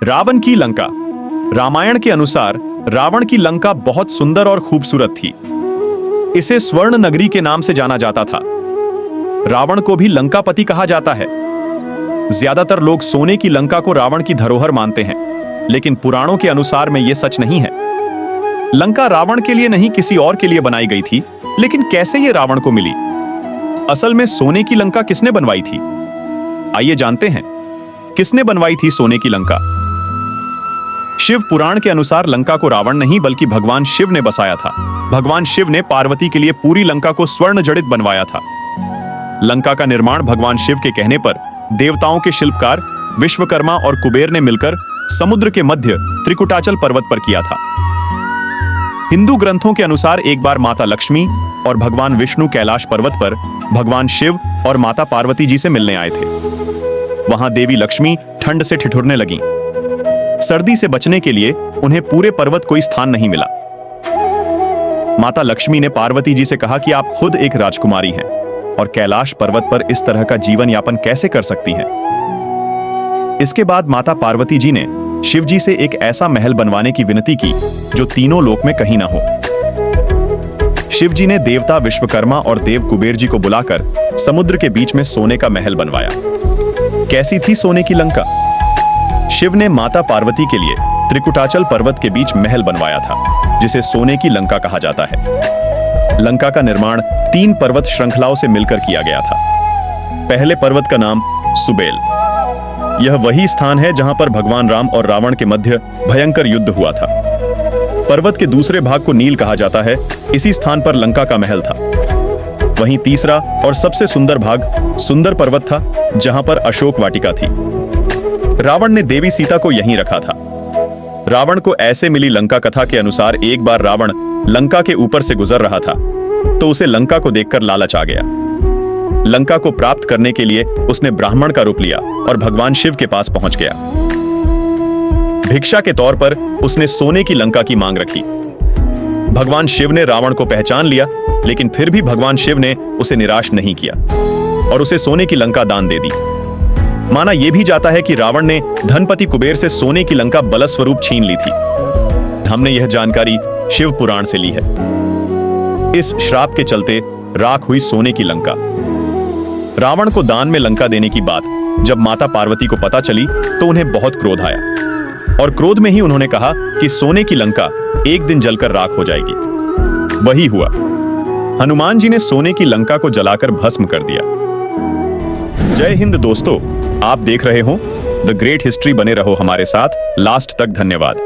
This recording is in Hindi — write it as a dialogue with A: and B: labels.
A: रावण की लंका। रामायण के अनुसार रावण की लंका बहुत सुंदर और खूबसूरत थी। इसे स्वर्ण नगरी के नाम से जाना जाता था। रावण को भी लंकापति कहा जाता है। ज्यादातर लोग सोने की लंका को रावण की धरोहर मानते हैं, लेकिन पुराणों के अनुसार में यह सच नहीं है। लंका रावण के लिए नहीं, किसी और के लिए बनाई गई थी। लेकिन कैसे यह रावण को मिली? असल में सोने की लंका किसने बनवाई थी? आइए जानते हैं किसने बनवाई थी सोने की लंका। शिव पुराण के अनुसार लंका को रावण नहीं बल्कि भगवान शिव ने बसाया था। भगवान शिव ने पार्वती के लिए पूरी लंका को स्वर्ण जड़ित बनवाया था। लंका का निर्माण भगवान शिव के कहने पर देवताओं के शिल्पकार विश्वकर्मा और कुबेर ने मिलकर समुद्र के मध्य त्रिकुटाचल पर्वत पर किया था। हिंदू ग्रंथों के अनुसार एक बार माता लक्ष्मी और भगवान विष्णु कैलाश पर्वत पर भगवान शिव और माता पार्वती जी से मिलने आए थे। वहां देवी लक्ष्मी ठंड से ठिठुरने लगीं। सर्दी से बचने के लिए उन्हें पूरे पर्वत कोई स्थान नहीं मिला। माता लक्ष्मी ने पार्वती जी से कहा कि आप खुद एक राजकुमारी हैं और कैलाश पर्वत पर इस तरह का जीवन यापन कैसे कर सकती हैं। इसके बाद माता पार्वती जी ने शिव जी से एक ऐसा महल बनवाने की विनती की जो तीनों लोक में कहीं ना हो। शिव जी ने देवता विश्वकर्मा और देव कुबेर जी को बुलाकर समुद्र के बीच में सोने का महल बनवाया। कैसी थी सोने की लंका? शिव ने माता पार्वती के लिए त्रिकुटाचल पर्वत के बीच महल बनवाया था, जिसे सोने की लंका कहा जाता है। लंका का निर्माण 3 पर्वत श्रृंखलाओं से मिलकर किया गया था। पहले पर्वत का नाम सुबेल। यह वही स्थान है जहां पर भगवान राम और रावण के मध्य भयंकर युद्ध हुआ था। पर्वत के दूसरे भाग को नील कहा जाता है। इसी स्थान पर लंका का महल था। वहीं तीसरा और सबसे सुंदर भाग सुंदर पर्वत था, जहां पर अशोक वाटिका थी। रावण ने देवी सीता को यहीं रखा था। रावण को ऐसे मिली लंका कथा के अनुसार एक बार रावण लंका के ऊपर से गुजर रहा था तो उसे लंका को देखकर लालच आ गया। लंका को प्राप्त करने के लिए उसने ब्राह्मण का रूप लिया और भगवान शिव के पास पहुंच गया। भिक्षा के तौर पर उसने सोने की लंका की मांग रखी। भगवान शिव ने रावण को पहचान लिया, लेकिन फिर भी भगवान शिव ने उसे निराश नहीं किया और उसे सोने की लंका दान दे दी। माना यह भी जाता है कि रावण ने धनपति कुबेर से सोने की लंका बलस्वरूप छीन ली थी। हमने यह जानकारी शिव पुराण से ली है। इस श्राप के चलते राख हुई सोने की लंका। रावण को दान में लंका देने की बात जब माता पार्वती को पता चली तो उन्हें बहुत क्रोध आया और क्रोध में ही उन्होंने कहा कि सोने की लंका एक दिन जलकर राख हो जाएगी। वही हुआ। हनुमान जी ने सोने की लंका को जलाकर भस्म कर दिया। जय हिंद दोस्तों, आप देख रहे हो द ग्रेट हिस्ट्री। बने रहो हमारे साथ लास्ट तक। धन्यवाद।